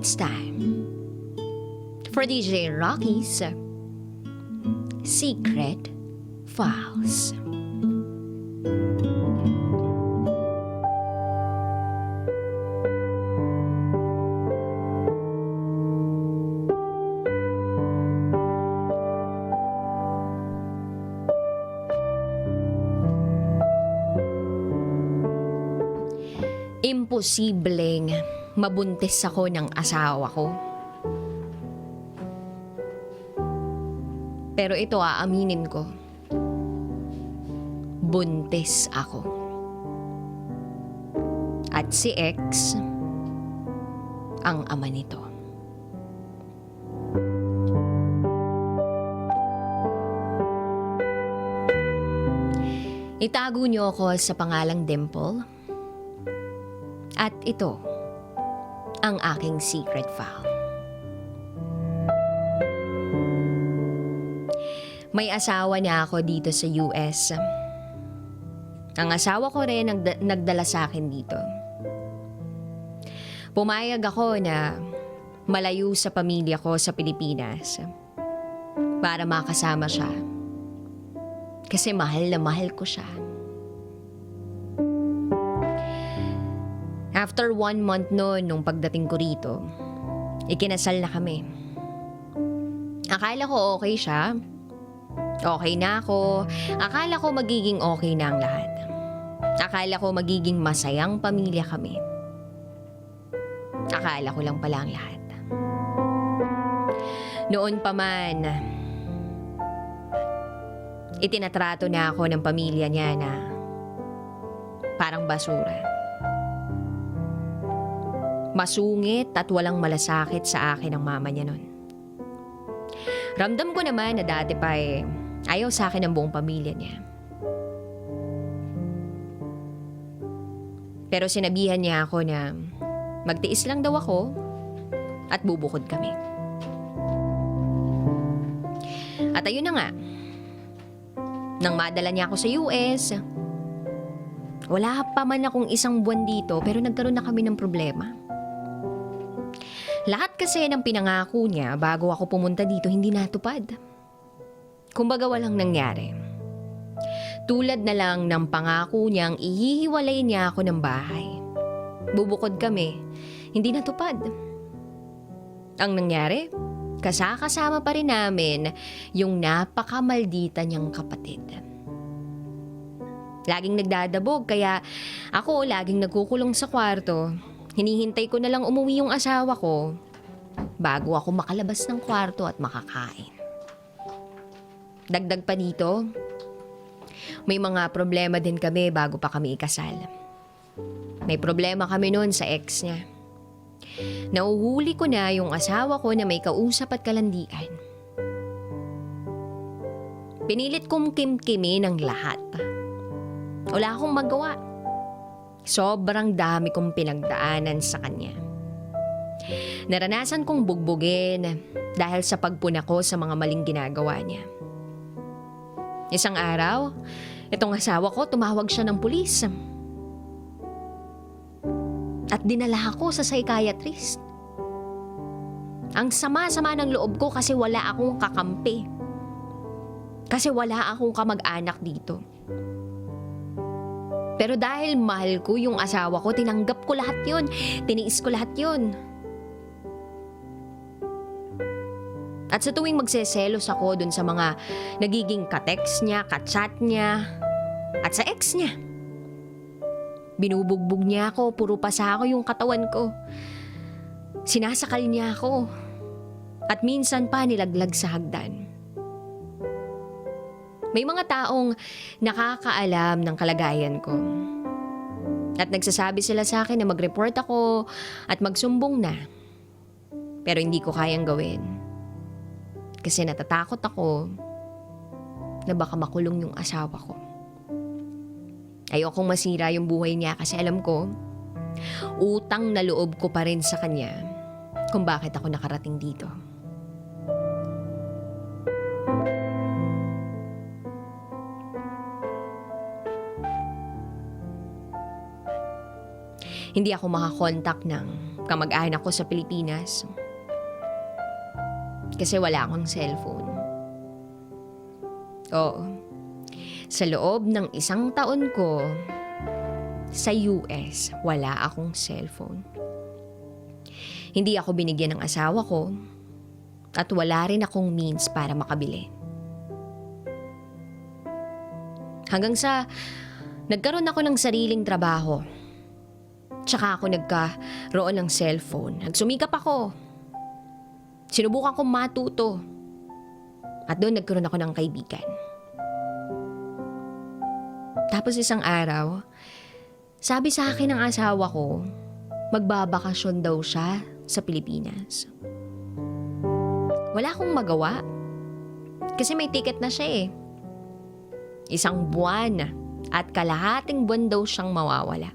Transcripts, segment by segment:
It's time for DJ Rocky's Secret Files. Imposibleng mabuntis ako ng asawa ko. Pero ito aaminin ko. Buntis ako. At si X ang ama nito. Itago niyo ako sa pangalang Dimple. At ito ang aking secret file. May asawa na ako dito sa US. Ang asawa ko rin ang nagdala sa akin dito. Pumayag ako na malayo sa pamilya ko sa Pilipinas para makasama siya. Kasi mahal na mahal ko siya. After 1 month nung pagdating ko rito, ikinasal na kami. Akala ko okay siya. Okay na ako. Akala ko magiging okay na ang lahat. Akala ko magiging masayang pamilya kami. Akala ko lang pala ang lahat. Noon pa man, itinatrato na ako ng pamilya niya na parang basura. Masungit at walang malasakit sa akin ang mama niya nun. Ramdam ko naman na dati pa ayaw sa akin ang buong pamilya niya. Pero sinabihan niya ako na magtiis lang daw ako at bubukod kami. At ayun na nga, nang madala niya ako sa US, wala pa man akong 1 buwan dito pero nagkaroon na kami ng problema. Lahat kasi ng pinangako niya bago ako pumunta dito hindi natupad. Kumbaga walang nangyari. Tulad na lang ng pangako niyang ihihiwalay niya ako ng bahay. Bubukod kami, hindi natupad. Ang nangyari, kasama pa rin namin yung napakamaldita niyang kapatid. Laging nagdadabog kaya ako laging nagkukulong sa kwarto. Hinihintay ko na lang umuwi yung asawa ko bago ako makalabas ng kwarto at makakain. Dagdag pa dito, may mga problema din kami bago pa kami ikasal. May problema kami noon sa ex niya. Nauhuli ko na yung asawa ko na may kausap at kalandian. Pinilit kong kimkimin ang lahat. Wala akong magawa. Sobrang dami kong pinagdaanan sa kanya. Naranasan kong bugbugin dahil sa pagpuna ko sa mga maling ginagawa niya. Isang araw, itong asawa ko tumawag siya ng pulis. At dinala ako sa psychiatrist. Ang sama-sama ng loob ko kasi wala akong kakampi. Kasi wala akong kamag-anak dito. Pero dahil mahal ko yung asawa ko, tinanggap ko lahat yun. Tiniis ko lahat yun. At sa tuwing magseselos ako dun sa mga nagiging ka-text niya, ka-chat niya, at sa ex niya. Binubugbog niya ako, puro pasa ako yung katawan ko. Sinasakal niya ako. At minsan pa nilaglag sa hagdan. May mga taong nakakaalam ng kalagayan ko. At nagsasabi sila sa akin na mag-report ako at magsumbong na. Pero hindi ko kayang gawin. Kasi natatakot ako na baka makulong yung asawa ko. Ayokong masira yung buhay niya kasi alam ko, utang na loob ko pa rin sa kanya kung bakit ako nakarating dito. Hindi ako makakontak ng kamag-anak ko sa Pilipinas. Kasi wala akong cellphone. Oo. Sa loob ng 1 taon ko sa US, wala akong cellphone. Hindi ako binigyan ng asawa ko at wala rin akong means para makabili. Hanggang sa nagkaroon ako ng sariling trabaho. Tsaka ako nagkaroon ng cellphone. Nagsumikap ako. Sinubukan kong matuto. At doon nagkaroon ako ng kaibigan. Tapos isang araw, sabi sa akin ng asawa ko, magbabakasyon daw siya sa Pilipinas. Wala akong magawa. Kasi may ticket na siya eh. 1 buwan at kalahating buwan daw siyang mawawala.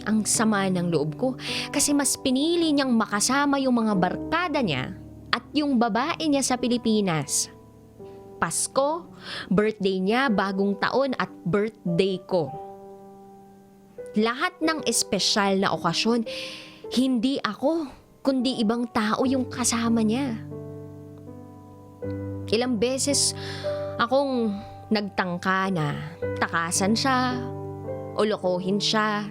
Ang sama ng loob ko kasi mas pinili niyang makasama yung mga barkada niya at yung babae niya sa Pilipinas. Pasko, birthday niya, bagong taon at birthday ko. Lahat ng espesyal na okasyon, hindi ako, kundi ibang tao yung kasama niya. Ilang beses akong nagtangka na takasan siya o lokohin siya.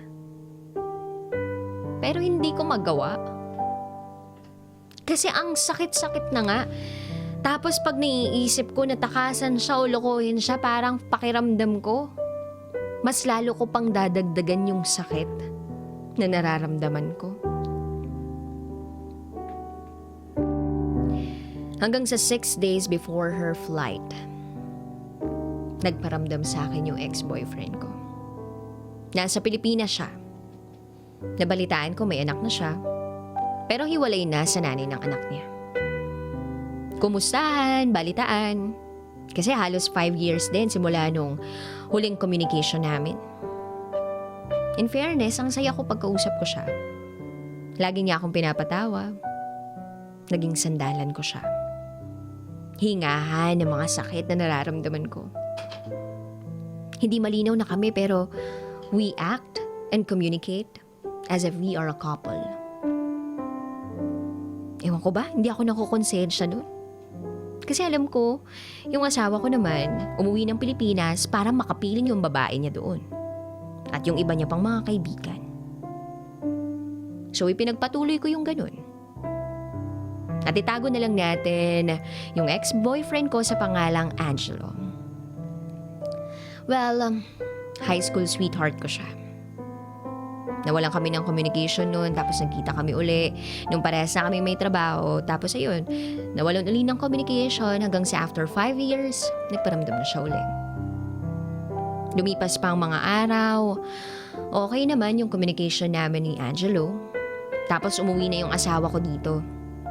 Pero hindi ko magawa. Kasi ang sakit-sakit na nga. Tapos pag naiisip ko na takasan siya o lokohin siya, parang pakiramdam ko, mas lalo ko pang dadagdagan yung sakit na nararamdaman ko. Hanggang sa 6 days before her flight, nagparamdam sa akin yung ex-boyfriend ko. Nasa Pilipinas siya. Nabalitaan ko may anak na siya, pero hiwalay na sa nanay ng anak niya. Kumustahan, balitaan, kasi halos 5 years din simula nung huling communication namin. In fairness, ang saya ko pagkausap ko siya. Lagi niya akong pinapatawa. Naging sandalan ko siya. Hingahan ng mga sakit na nararamdaman ko. Hindi malinaw na kami pero we act and communicate as if we are a couple. Ewan ko ba, hindi ako nakukonsensya nun. Kasi alam ko, yung asawa ko naman, umuwi ng Pilipinas para makapiling yung babae niya doon. At yung iba niya pang mga kaibigan. So ipinagpatuloy ko yung ganun. At itago na lang natin yung ex-boyfriend ko sa pangalang Angelo. Well, high school sweetheart ko siya. Nawalan kami ng communication noon, tapos nagkita kami uli. Nung parehas na kami may trabaho, tapos ayun, nawalan uli ng communication hanggang sa after 5 years, nagparamdam na siya uli. Lumipas pa ang mga araw, okay naman yung communication namin ni Angelo. Tapos umuwi na yung asawa ko dito,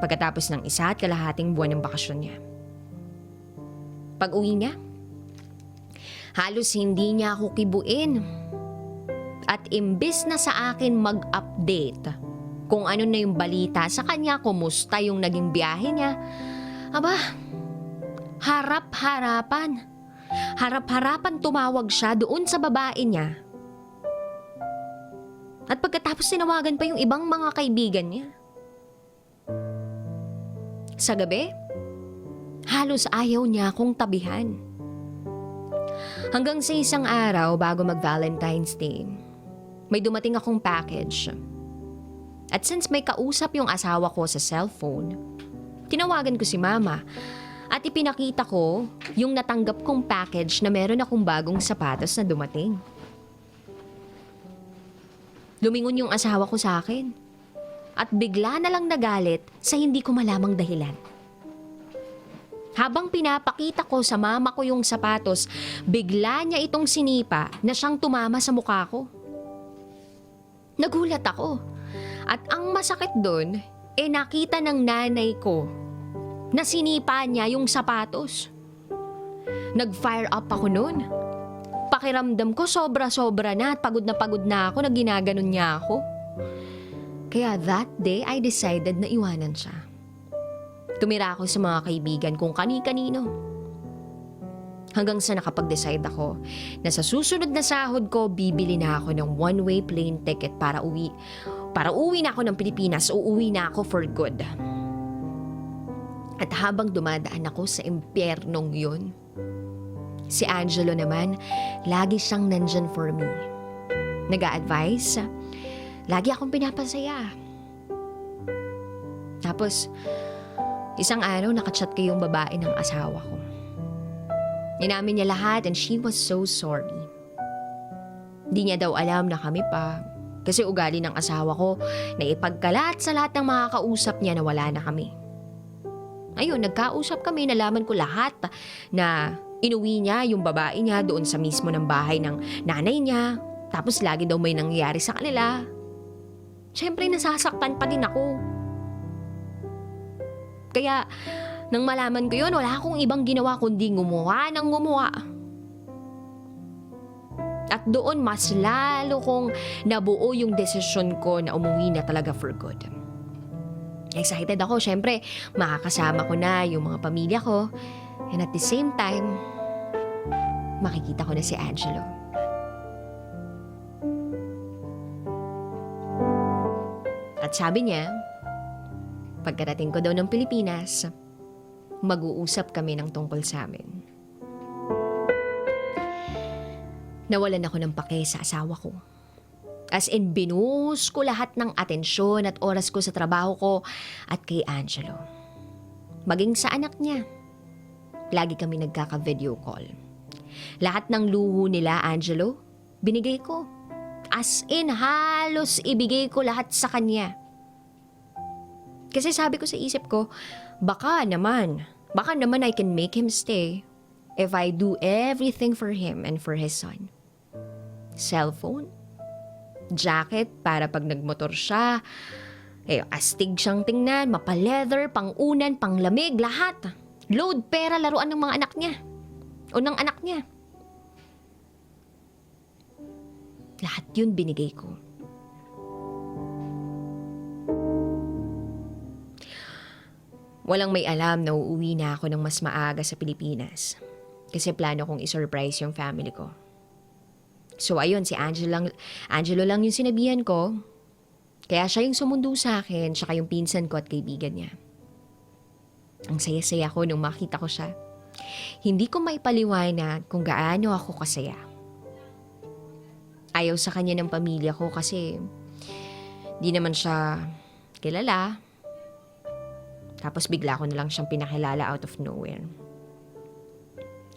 pagkatapos ng 1.5 buwan ng bakasyon niya. Pag uwi niya, halos hindi niya ako kibuin. At imbes na sa akin mag-update kung ano na yung balita sa kanya, kumusta yung naging biyahe niya, aba, harap-harapan. Harap-harapan tumawag siya doon sa babae niya. At pagkatapos tinawagan pa yung ibang mga kaibigan niya. Sa gabi, halos ayaw niya akong tabihan. Hanggang sa isang araw bago mag-Valentine's Day, may dumating akong package. At since may kausap yung asawa ko sa cellphone, tinawagan ko si Mama at ipinakita ko yung natanggap kong package na meron akong bagong sapatos na dumating. Lumingon yung asawa ko sa akin at bigla na lang nagalit sa hindi ko malamang dahilan. Habang pinapakita ko sa mama ko yung sapatos, bigla niya itong sinipa na siyang tumama sa mukha ko. Nagulat ako. At ang masakit doon, nakita ng nanay ko na sinipa niya yung sapatos. Nag-fire up ako noon. Pakiramdam ko sobra-sobra na at pagod na ako na ginaganon niya ako. Kaya that day, I decided na iwanan siya. Tumira ako sa mga kaibigan kung kani-kanino. Hanggang sa nakapag-decide ako na sa susunod na sahod ko, bibili na ako ng one-way plane ticket para uwi. Para uwi na ako ng Pilipinas, uuwi na ako for good. At habang dumadaan ako sa impyernong yun, si Angelo naman, lagi siyang nandyan for me. Nag-a-advise, lagi akong pinapasaya. Tapos, isang araw nakachat ko yung babae ng asawa ko. Inamin niya lahat and she was so sorry. Di niya daw alam na kami pa. Kasi ugali ng asawa ko na ipagkalat sa lahat ng mga kausap niya na wala na kami. Ayun, nagkausap kami, nalaman ko lahat na inuwi niya yung babae niya doon sa mismo ng bahay ng nanay niya. Tapos lagi daw may nangyayari sa kanila. Siyempre nasasaktan pa din ako. Kaya nang malaman ko yun, wala akong ibang ginawa kundi gumawa ng gumawa. At doon mas lalo kong nabuo yung desisyon ko na umuwi na talaga for good. Excited ako, syempre makakasama ko na yung mga pamilya ko. And at the same time, makikita ko na si Angelo. At sabi niya, pagkarating ko daw ng Pilipinas, mag-uusap kami ng tungkol sa amin. Nawalan ako ng pake sa asawa ko. As in, binuhos ko lahat ng atensyon at oras ko sa trabaho ko at kay Angelo. Maging sa anak niya. Lagi kami nagkaka-video call. Lahat ng luho nila, Angelo, binigay ko. As in, halos ibigay ko lahat sa kanya. Kasi sabi ko sa isip ko, baka naman I can make him stay if I do everything for him and for his son. Cellphone, jacket para pag nagmotor siya, astig siyang tingnan, mapa-leather, pang-unan, pang-lamig, lahat. Load pera, laruan ng mga anak niya. O ng anak niya. Lahat yun binigay ko. Walang may alam na uuwi na ako ng mas maaga sa Pilipinas. Kasi plano kong isurprise yung family ko. So ayun, si Angelo lang yung sinabihan ko. Kaya siya yung sumundo sa akin, tsaka yung pinsan ko at kaibigan niya. Ang saya-saya ko nung makita ko siya. Hindi ko maipaliwanag kung gaano ako kasaya. Ayaw sa kanya ng pamilya ko kasi di naman siya kilala. Tapos bigla ko na lang siyang pinakilala out of nowhere.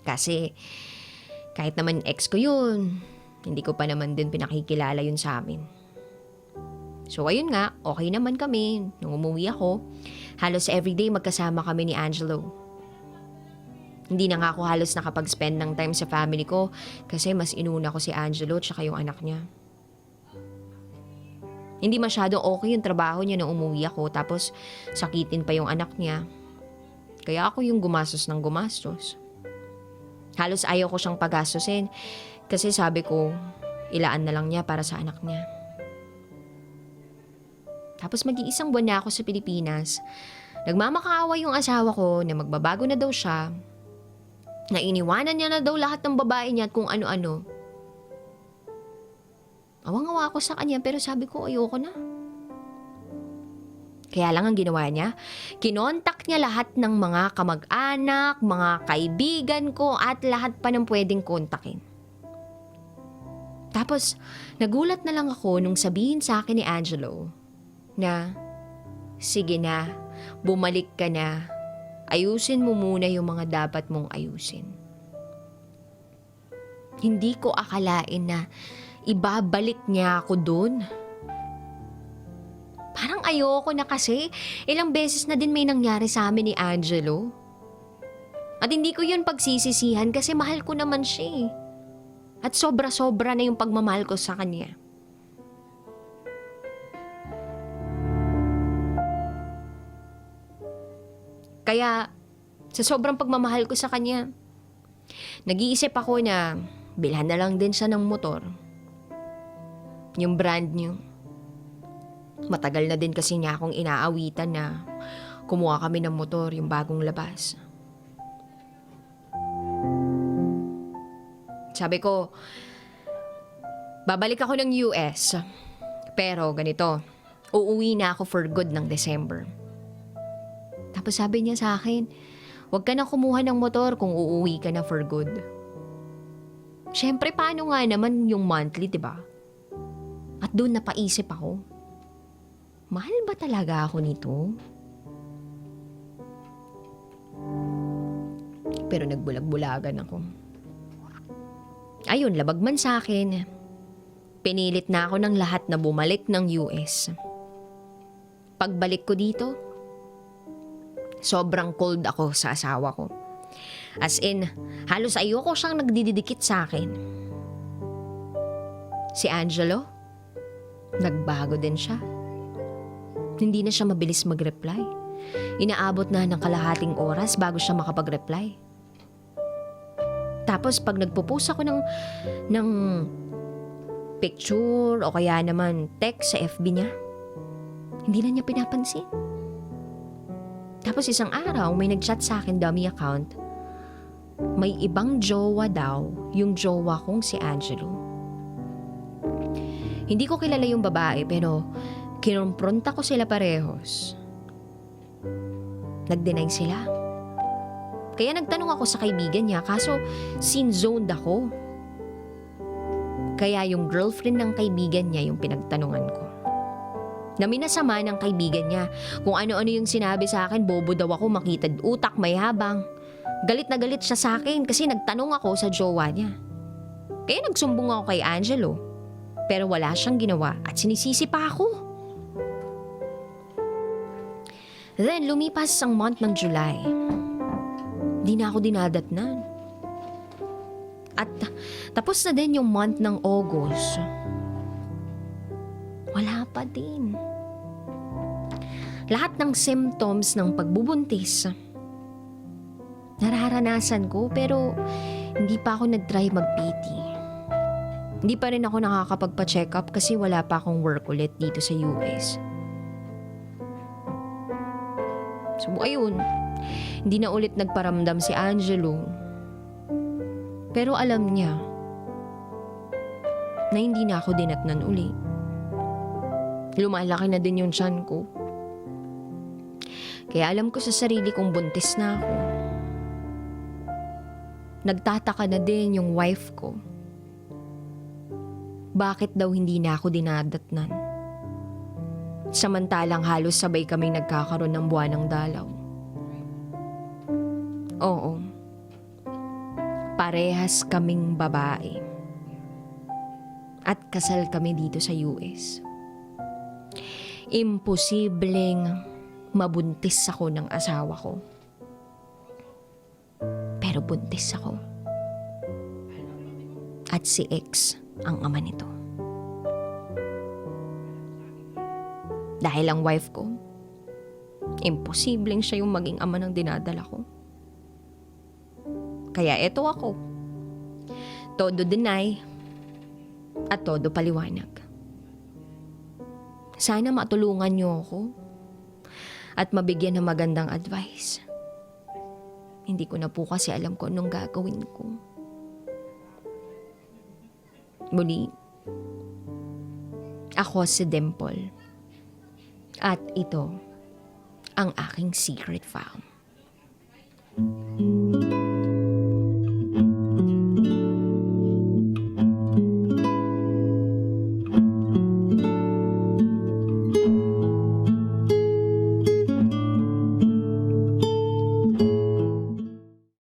Kasi kahit naman ex ko yun, hindi ko pa naman din pinakikilala yun sa amin. So ayun nga, okay naman kami. Nung umuwi ako, halos everyday magkasama kami ni Angelo. Hindi na nga ako halos nakapag-spend ng time sa family ko kasi mas inuna ko si Angelo tsaka yung anak niya. Hindi masyadong okay yung trabaho niya nung umuwi ako tapos sakitin pa yung anak niya. Kaya ako yung gumastos ng gumastos. Halos ayaw ko siyang pagastusin kasi sabi ko, ilaan na lang niya para sa anak niya. Tapos mag-iisang buwan na ako sa Pilipinas. Nagmamakaawa yung asawa ko na magbabago na daw siya. Na iniwanan niya na daw lahat ng babae niya at kung ano-ano. Awang-awa ako sa kanya pero sabi ko ayoko na. Kaya lang ang ginawa niya, kinontak niya lahat ng mga kamag-anak, mga kaibigan ko at lahat pa ng pwedeng kontakin. Tapos, nagulat na lang ako nung sabihin sa akin ni Angelo na, sige na, bumalik ka na, ayusin mo muna yung mga dapat mong ayusin. Hindi ko akalain na ibabalik niya ako doon. Parang ayoko na kasi, ilang beses na din may nangyari sa amin ni Angelo. At hindi ko yun pagsisisihan kasi mahal ko naman siya eh. At sobra-sobra na yung pagmamahal ko sa kanya. Kaya, sa sobrang pagmamahal ko sa kanya, nag-iisip ako na bilhan na lang din siya ng motor. Yung brand new. Matagal na din kasi niya akong inaawitan na kumuha kami ng motor, yung bagong labas. Sabi ko, babalik ako ng US. Pero ganito, Uuwi na ako for good ng December. Tapos sabi niya sa akin, huwag ka na kumuha ng motor kung uuwi ka na for good. Siyempre, paano nga naman yung monthly, diba? At doon napaisip ako, mahal ba talaga ako nito? Pero nagbulag-bulagan ako. Ayun, labag man sa akin. Pinilit na ako ng lahat na bumalik ng US. Pagbalik ko dito, sobrang cold ako sa asawa ko. As in, halos ayoko siyang nagdidikit sa akin. Si Angelo, nagbago din siya. Hindi na siya mabilis mag-reply. Inaabot na ng kalahating oras bago siya makapag-reply. Tapos pag nagpo-post ako ng picture o kaya naman text sa FB niya, hindi na niya pinapansin. Tapos isang araw, may nag-chat sa akin, dummy account. May ibang jowa daw, yung jowa kong si Angelo. Hindi ko kilala yung babae pero kinumpronta ko sila parehos. Nag-deny sila. Kaya nagtanong ako sa kaibigan niya, kaso sin-zoned ako. Kaya yung girlfriend ng kaibigan niya yung pinagtanungan ko. Na minasama ng kaibigan niya. Kung ano-ano yung sinabi sa akin, bobo daw ako, makitad utak, may habang. Galit na galit siya sa akin kasi nagtanong ako sa jowa niya. Kaya nagsumbong ako kay Angelo. Pero wala siyang ginawa at sinisisi pa ako. Then lumipas ang month ng July. Di na ako dinadatnan. At tapos na din yung month ng August. Wala pa din. Lahat ng symptoms ng pagbubuntis, nararanasan ko pero hindi pa ako nag-try mag-PT. Hindi pa rin ako nakakapagpa-check up kasi wala pa akong work ulit dito sa US. So ayun, hindi na ulit nagparamdam si Angelo. Pero alam niya na hindi na ako dinatnan uli. Lumalaki na din yung tiyan ko. Kaya alam ko sa sarili kong buntis na ako. Nagtataka na din yung wife ko. Bakit daw hindi na ako dinadatnan? Samantalang halos sabay kaming nagkakaroon ng buwanang dalaw. Oo. Parehas kaming babae. At kasal kami dito sa US. Imposibleng mabuntis ako ng asawa ko. Pero buntis ako. At si X ang ama nito. Dahil ang wife ko, imposibleng siya yung maging ama ng dinadala ko. Kaya eto ako. Todo deny at todo paliwanag. Sana matulungan niyo ako at mabigyan ng magandang advice. Hindi ko na po kasi alam kung anong gagawin ko. Muli, ako si Dimple. At ito ang aking secret file.